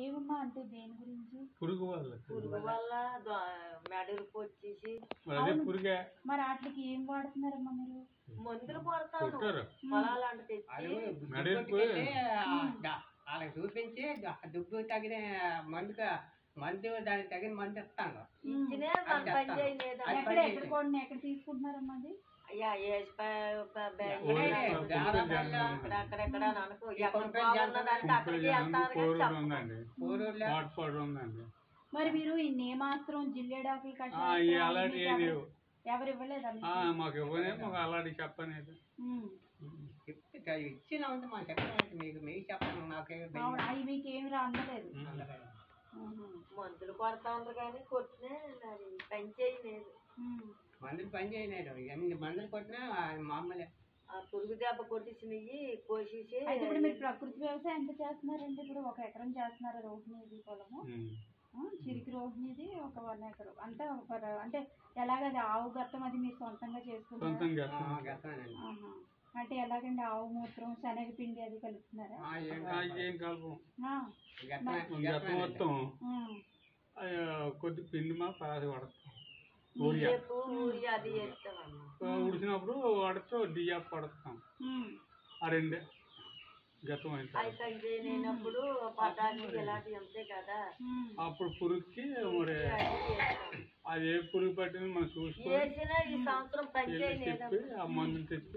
ఏమమ్మా అంటే దేని గురించి? పురుగు వల్ల మెడలకు వచ్చేసి పురుగే. మరి వాటికి ఏం వాడుతున్నారమ్మా మీరు? మందులు కొడతారు పొలాలంటే తెచ్చి వాళ్ళకి చూపించి దుబ్బు తగిన మందు దానికి తగిన మందు ఇస్తాను. ఇచ్చినే మన పని చేయలేదు. ఎక్కడ తీసుకుంటున్నారమ్మా అది? అయ్యా అక్కడెక్కడ అనుకో ఉన్నదానికి అక్కడికి వెళ్తాను. మరి మీరు ఈ నేమాస్త్రం జిల్లేడాకులు ఎవరు ఇవ్వలేదా? మాకు ఇవ్వనే మాకు అలాంటి చెప్పలేదు. ఇచ్చిన మాకు చెప్పలేదు. మీకు చెప్పను. అవి మీకేమి అందలేదు. మందులు కొడతా ఉన్నారు కానీ కొట్టినా పని చేయలేదు. మందులు పని చేయలేదు. ఎన్ని మందులు కొట్టినా మామూలే. ఆ పురుగు దెబ్బ కొట్టించినవి కోసేసి. అయితే ఇప్పుడు మీరు ప్రకృతి వ్యవసాయం ఎంత చేస్తున్నారండి? ఇప్పుడు 1 ఎకరం చేస్తున్నారు రోహిణి పొలము, చిరికి రోహిణిది 1 ఎకరం అంటే అంటే ఎలాగది ఆవు గత్తం అది మీరు సొంతంగా చేసుకుంటారు? అంటే ఎలాగండి? ఆవు మూత్రం శనగపిండి అది కలుపుతున్నారా? మొత్తం కొద్ది పిండి మా పరాసి పడతాం. ఉడిచినప్పుడు వాడితో డియా పడతాం. ఆ 2 గతం అయినప్పుడు పటాకి ఇలాంటివి అంతే కదా. అప్పుడు పురుగుకి మరి అది ఏ పురుగు పట్టింది మనం చూసుకొని ఈ సంవత్సరం పని చేయలేదు. ఆ మందులు తెచ్చి